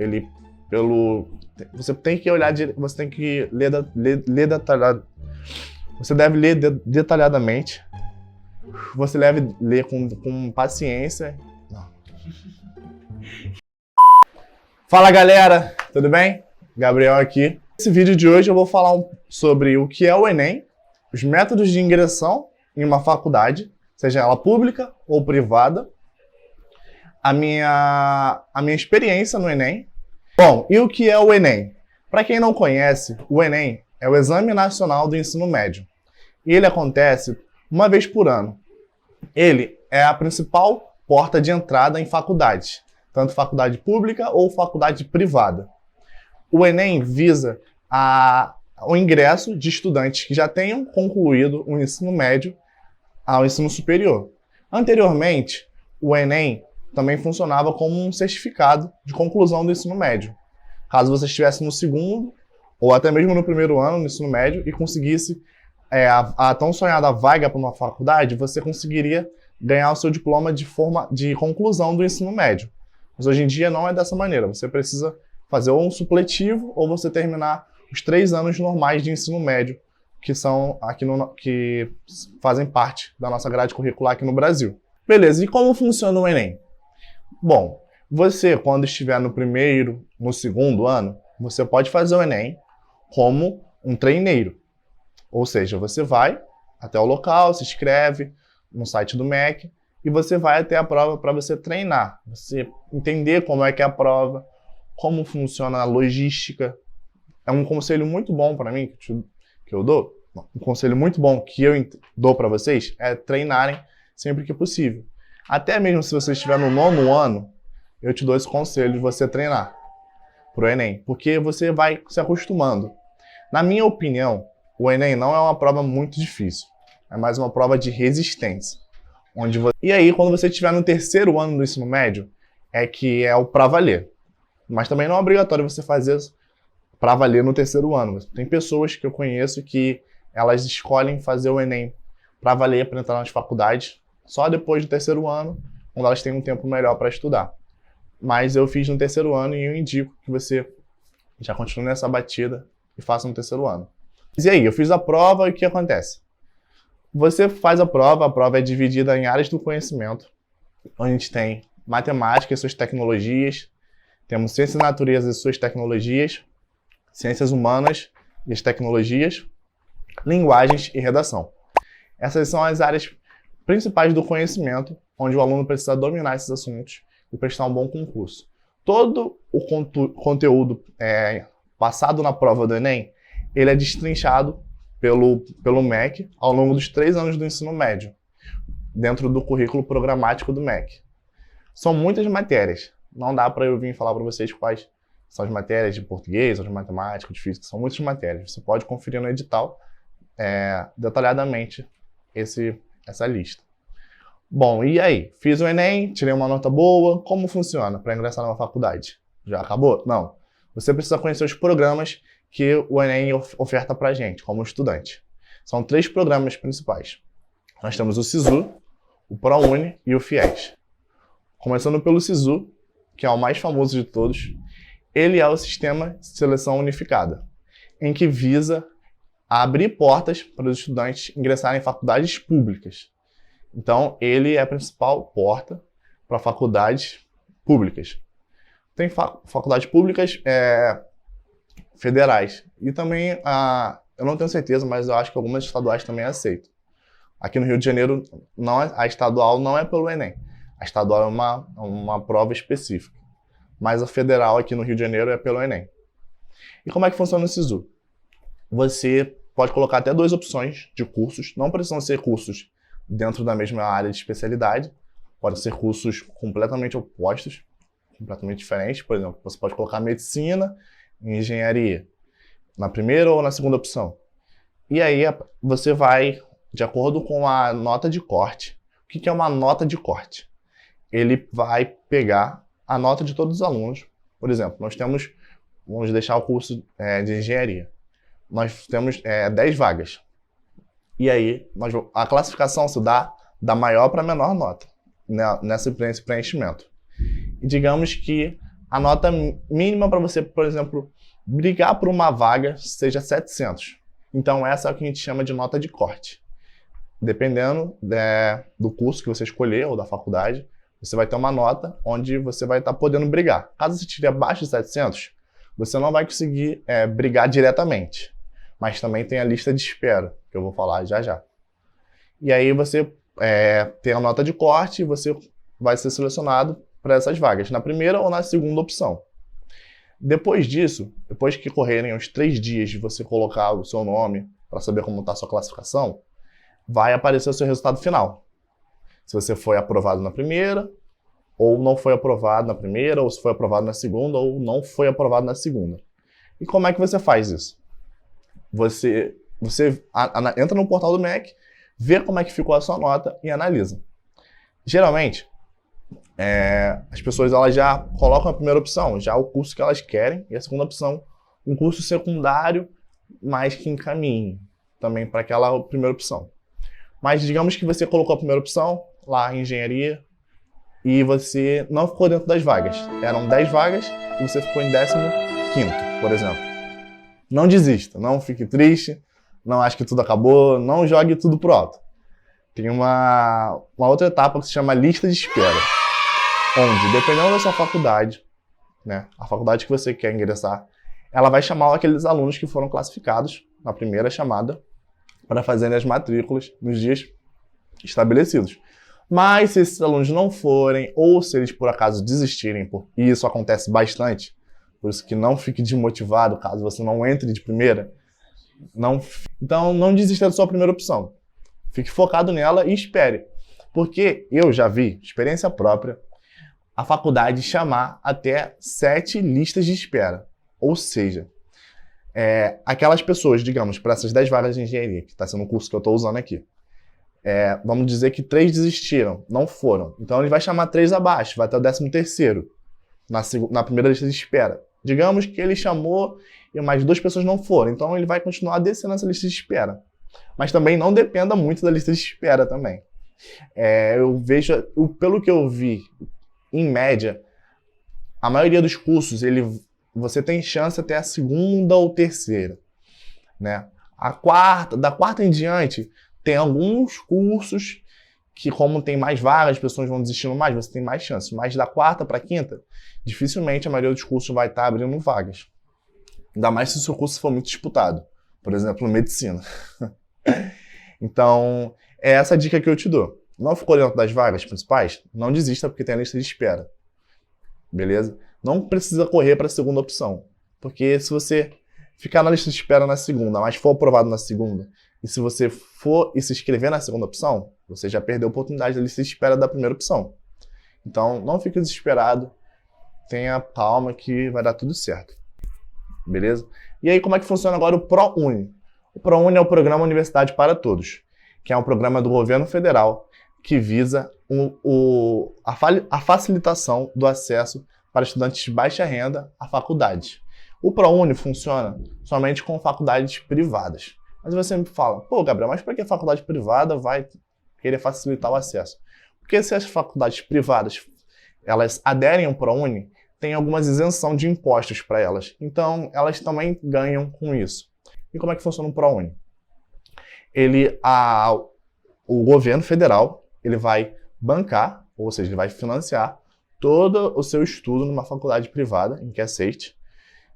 ele você tem que olhar, você tem que ler detalhado. Você deve ler detalhadamente. Você deve ler com paciência. Não. Fala galera, tudo bem? Gabriel aqui. Nesse vídeo de hoje eu vou falar sobre o que é o Enem, os métodos de ingressão em uma faculdade, seja ela pública ou privada, a minha experiência no Enem. Bom, e o que é o Enem? Para quem não conhece, o Enem é o Exame Nacional do Ensino Médio. E ele acontece uma vez por ano. Ele é a principal porta de entrada em faculdades, tanto faculdade pública ou faculdade privada. O Enem visa o ingresso de estudantes que já tenham concluído o ensino médio ao ensino superior. Anteriormente, o Enem também funcionava como um certificado de conclusão do ensino médio. Caso você estivesse no segundo ou até mesmo no primeiro ano do ensino médio e conseguisse a tão sonhada vaga para uma faculdade, você conseguiria ganhar o seu diploma de conclusão do ensino médio. Mas hoje em dia não é dessa maneira. Você precisa fazer ou um supletivo ou você terminar os 3 anos normais de ensino médio, que são que fazem parte da nossa grade curricular aqui no Brasil. Beleza, e como funciona o Enem? Bom, você, quando estiver no primeiro, no segundo ano, você pode fazer o Enem como um treineiro. Ou seja, você vai até o local, se inscreve no site do MEC e você vai até a prova para você treinar, você entender como é que é a prova, como funciona a logística. É um conselho muito bom para mim que eu dou. Um conselho muito bom que eu dou para vocês é treinarem sempre que possível. Até mesmo se você estiver no 9º ano, eu te dou esse conselho de você treinar para o Enem, porque você vai se acostumando. Na minha opinião, o Enem não é uma prova muito difícil, é mais uma prova de resistência. E aí, quando você estiver no 3º ano do ensino médio, é que é o para valer. Mas também não é obrigatório você fazer para valer no 3º ano. Tem pessoas que eu conheço que elas escolhem fazer o Enem para valer, para entrar nas faculdades, só depois do 3º ano, quando elas têm um tempo melhor para estudar. Mas eu fiz no 3º ano e eu indico que você já continue nessa batida e faça no 3º ano. E aí, eu fiz a prova e o que acontece? Você faz a prova é dividida em áreas do conhecimento, onde a gente tem matemática e suas tecnologias, temos ciências da natureza e suas tecnologias, ciências humanas e as tecnologias, linguagens e redação. Essas são as áreas principais do conhecimento, onde o aluno precisa dominar esses assuntos e prestar um bom concurso. Todo o conteúdo passado na prova do Enem, ele é destrinchado pelo MEC ao longo dos 3 anos do ensino médio, dentro do currículo programático do MEC. São muitas matérias. Não dá para eu vir falar para vocês quais são as matérias de português, ou de matemática, de física. São muitas matérias. Você pode conferir no edital detalhadamente essa lista. Bom, e aí? Fiz o Enem, tirei uma nota boa. Como funciona para ingressar numa faculdade? Já acabou? Não. Você precisa conhecer os programas que o Enem oferta para a gente, como estudante. São 3 programas principais. Nós temos o SISU, o ProUni e o FIES. Começando pelo SISU, que é o mais famoso de todos, ele é o sistema de seleção unificada, em que visa abrir portas para os estudantes ingressarem em faculdades públicas. Então, ele é a principal porta para faculdades públicas. Tem faculdades públicas federais. E também, eu não tenho certeza, mas eu acho que algumas estaduais também aceitam. Aqui no Rio de Janeiro, a estadual não é pelo Enem. A estadual é uma prova específica. Mas a federal aqui no Rio de Janeiro é pelo Enem. E como é que funciona o SISU? Você pode colocar até 2 opções de cursos. Não precisam ser cursos dentro da mesma área de especialidade. Podem ser cursos completamente opostos, completamente diferentes. Por exemplo, você pode colocar medicina e engenharia na primeira ou na segunda opção. E aí você vai, de acordo com a nota de corte. O que é uma nota de corte? Ele vai pegar a nota de todos os alunos. Por exemplo, vamos deixar o curso de engenharia. Nós temos 10 vagas. E aí, a classificação se dá da maior para a menor nota, nesse preenchimento. E digamos que a nota mínima para você, por exemplo, brigar por uma vaga seja 700. Então essa é o que a gente chama de nota de corte. Dependendo do curso que você escolher ou da faculdade, você vai ter uma nota onde você vai estar podendo brigar. Caso você tire abaixo de 700, você não vai conseguir brigar diretamente. Mas também tem a lista de espera, que eu vou falar já já. E aí você tem a nota de corte e você vai ser selecionado para essas vagas, na primeira ou na segunda opção. Depois disso, depois que correrem os 3 dias de você colocar o seu nome para saber como está a sua classificação, vai aparecer o seu resultado final. Se você foi aprovado na primeira, ou não foi aprovado na primeira, ou se foi aprovado na segunda, ou não foi aprovado na segunda. E como é que você faz isso? Você entra no portal do MEC, vê como é que ficou a sua nota e analisa. Geralmente, as pessoas elas já colocam a primeira opção, já o curso que elas querem, e a segunda opção, um curso secundário, mas que encaminhe também para aquela primeira opção. Mas digamos que você colocou a primeira opção, lá em engenharia, e você não ficou dentro das vagas. Eram 10 vagas e você ficou em 15º, por exemplo. Não desista, não fique triste, não ache que tudo acabou, não jogue tudo pro alto. Tem uma outra etapa que se chama lista de espera, onde, dependendo da sua faculdade, né, a faculdade que você quer ingressar, ela vai chamar aqueles alunos que foram classificados na primeira chamada para fazerem as matrículas nos dias estabelecidos. Mas se esses alunos não forem, ou se eles por acaso desistirem, e isso acontece bastante, por isso que não fique desmotivado caso você não entre de primeira, então não desista da sua primeira opção. Fique focado nela e espere. Porque eu já vi, experiência própria, a faculdade chamar até 7 listas de espera. Ou seja, aquelas pessoas, digamos, para essas 10 vagas de engenharia, que está sendo o curso que eu estou usando aqui, vamos dizer que 3 desistiram, não foram. Então ele vai chamar 3 abaixo, vai até o 13º, na primeira lista de espera. Digamos que ele chamou e mais 2 pessoas não foram, então ele vai continuar descendo essa lista de espera. Mas também não dependa muito da lista de espera também. Eu vejo, pelo que eu vi, em média, a maioria dos cursos, você tem chance até a segunda ou terceira, né? Da quarta em diante, tem alguns cursos que, como tem mais vagas, as pessoas vão desistindo mais, você tem mais chance. Mas da quarta para a quinta, dificilmente a maioria dos cursos vai estar abrindo vagas. Ainda mais se o seu curso for muito disputado. Por exemplo, medicina. Então, é essa a dica que eu te dou. Não ficou dentro das vagas principais? Não desista, porque tem a lista de espera. Beleza? Não precisa correr para a segunda opção. Porque se você ficar na lista de espera na segunda, mas for aprovado na segunda, e se você for e se inscrever na segunda opção, você já perdeu a oportunidade da lista de espera da primeira opção. Então, não fique desesperado. Tenha calma que vai dar tudo certo. Beleza? E aí, como é que funciona agora o ProUni? O ProUni é o Programa Universidade para Todos, que é um programa do governo federal que visa a facilitação do acesso para estudantes de baixa renda à faculdade. O ProUni funciona somente com faculdades privadas. Mas você me fala, pô, Gabriel, mas por que a faculdade privada vai querer facilitar o acesso? Porque se as faculdades privadas elas aderem ao ProUni, tem algumas isenção de impostos para elas. Então, elas também ganham com isso. E como é que funciona o ProUni? O governo federal ele vai bancar, ou seja, ele vai financiar todo o seu estudo numa faculdade privada, em que aceite.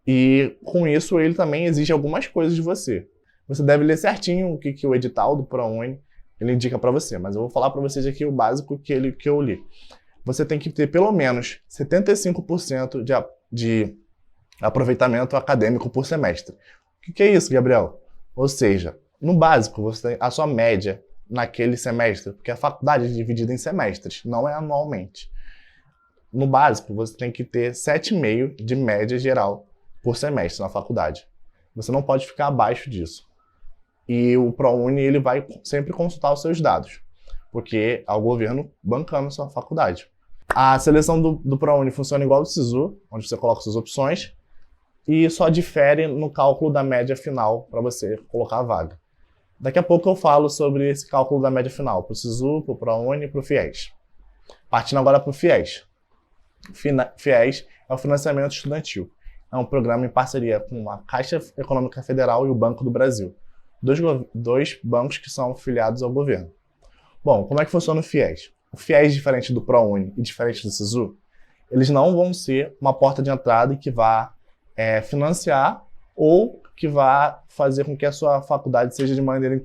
E com isso ele também exige algumas coisas de você. Você deve ler certinho o que o edital do ProUni ele indica para você, mas eu vou falar para vocês aqui o básico que eu li. Você tem que ter pelo menos 75% de aproveitamento acadêmico por semestre. O que é isso, Gabriel? Ou seja, no básico, você tem a sua média naquele semestre, porque a faculdade é dividida em semestres, não é anualmente. No básico, você tem que ter 7,5 de média geral por semestre na faculdade. Você não pode ficar abaixo disso. E o ProUni ele vai sempre consultar os seus dados, porque é o governo bancando a sua faculdade. A seleção do ProUni funciona igual ao do SISU, onde você coloca suas opções, e só difere no cálculo da média final para você colocar a vaga. Daqui a pouco eu falo sobre esse cálculo da média final, para o SISU, para o ProUni e para o FIES. Partindo agora para o FIES. FIES é o Financiamento Estudantil. É um programa em parceria com a Caixa Econômica Federal e o Banco do Brasil. Dois bancos que são filiados ao governo. Bom, como é que funciona o FIES? O FIES, diferente do ProUni e diferente do SISU, eles não vão ser uma porta de entrada que vá financiar ou que vá fazer com que a sua faculdade seja de maneira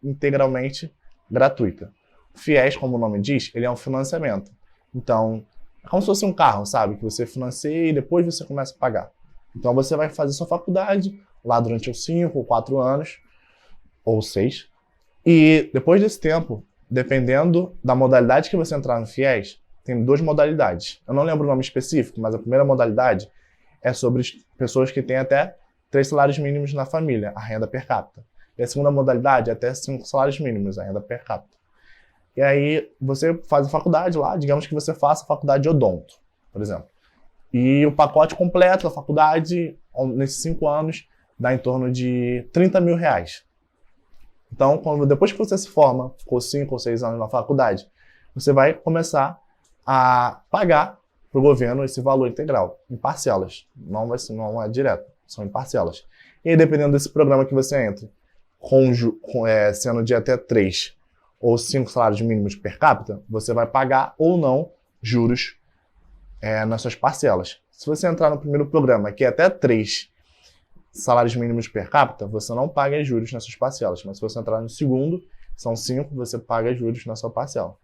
integralmente gratuita. O FIES, como o nome diz, ele é um financiamento. Então, é como se fosse um carro, sabe? Que você financia e depois você começa a pagar. Então, você vai fazer sua faculdade lá durante os 5 ou 4 anos, ou 6. E depois desse tempo, dependendo da modalidade que você entrar no FIES, tem 2 modalidades. Eu não lembro o nome específico, mas a primeira modalidade é sobre pessoas que têm até 3 salários mínimos na família, a renda per capita. E a segunda modalidade é até 5 salários mínimos, a renda per capita. E aí você faz a faculdade lá, digamos que você faça a faculdade de odonto, por exemplo. E o pacote completo da faculdade, nesses 5 anos, dá em torno de R$30 mil. Então, depois que você se forma, ficou 5 ou 6 anos na faculdade, você vai começar a pagar para o governo esse valor integral, em parcelas. Não é direto, são em parcelas. E aí, dependendo desse programa que você entra, sendo de até 3 ou 5 salários mínimos per capita, você vai pagar ou não juros nas suas parcelas. Se você entrar no primeiro programa, que é até 3 salários mínimos per capita, você não paga juros nas suas parcelas. Mas se você entrar no segundo, são 5, você paga juros na sua parcela.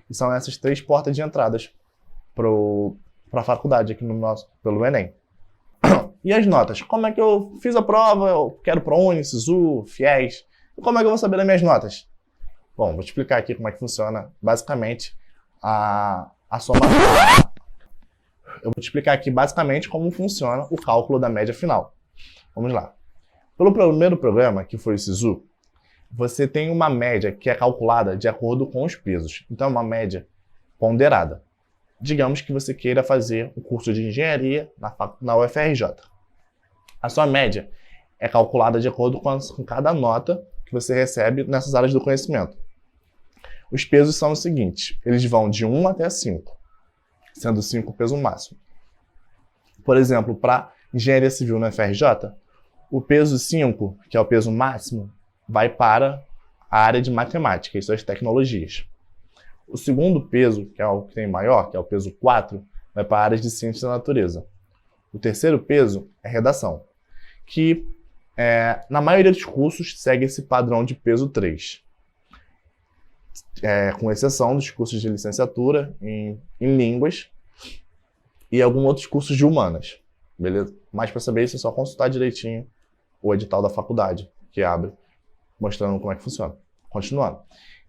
E são essas 3 portas de entradas para a faculdade aqui pelo Enem. E as notas? Como é que eu fiz a prova? Eu quero ProUni, SISU, FIES. E como é que eu vou saber das minhas notas? Bom, vou te explicar aqui como é que funciona, basicamente, a somatória. Eu vou te explicar aqui, basicamente, como funciona o cálculo da média final. Vamos lá. Pelo primeiro programa, que foi o SISU, você tem uma média que é calculada de acordo com os pesos. Então, é uma média ponderada. Digamos que você queira fazer o curso de engenharia na UFRJ. A sua média é calculada de acordo com cada nota que você recebe nessas áreas do conhecimento. Os pesos são os seguintes, eles vão de 1 até 5, sendo 5 o peso máximo. Por exemplo, para engenharia civil na UFRJ, o peso 5, que é o peso máximo, vai para a área de matemática e suas tecnologias. O segundo peso, que é o que tem maior, que é o peso 4, vai para a área de ciência da natureza. O terceiro peso é redação, que na maioria dos cursos segue esse padrão de peso 3. Com exceção dos cursos de licenciatura em línguas e alguns outros cursos de humanas, beleza? Mas para saber isso é só consultar direitinho o edital da faculdade, que abre, mostrando como é que funciona. Continuando.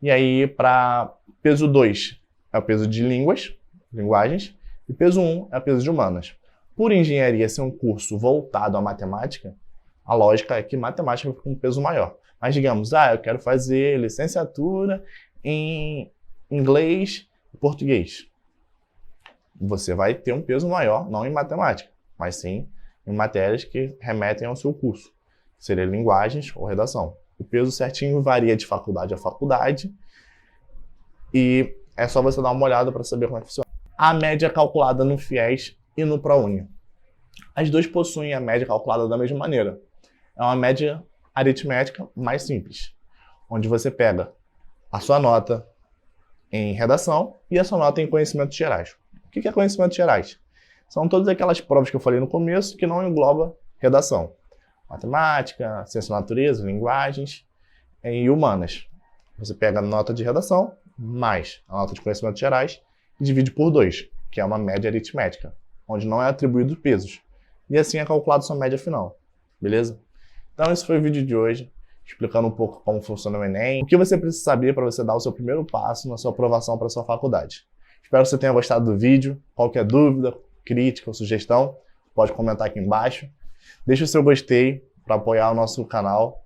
E aí, para peso 2 é o peso de linguagens, e peso 1 é o peso de humanas. Por engenharia ser um curso voltado à matemática, a lógica é que matemática fica com um peso maior. Mas digamos, eu quero fazer licenciatura em inglês e português. Você vai ter um peso maior, não em matemática, mas sim em matérias que remetem ao seu curso. Seria linguagens ou redação. O peso certinho varia de faculdade a faculdade e é só você dar uma olhada para saber como é que funciona. A média é calculada no FIES e no ProUni. As duas possuem a média calculada da mesma maneira. É uma média aritmética mais simples, onde você pega a sua nota em redação e a sua nota em conhecimentos gerais. O que é conhecimentos gerais? São todas aquelas provas que eu falei no começo que não engloba redação. Matemática, ciência da natureza, linguagens e humanas. Você pega a nota de redação mais a nota de conhecimentos gerais e divide por 2, que é uma média aritmética, onde não é atribuído pesos. E assim é calculado sua média final. Beleza? Então esse foi o vídeo de hoje, explicando um pouco como funciona o Enem, o que você precisa saber para você dar o seu primeiro passo na sua aprovação para a sua faculdade. Espero que você tenha gostado do vídeo. Qualquer dúvida, crítica ou sugestão, pode comentar aqui embaixo. Deixe o seu gostei para apoiar o nosso canal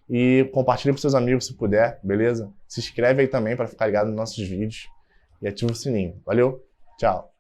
e compartilhe com seus amigos se puder, beleza? Se inscreve aí também para ficar ligado nos nossos vídeos e ativa o sininho. Valeu, tchau!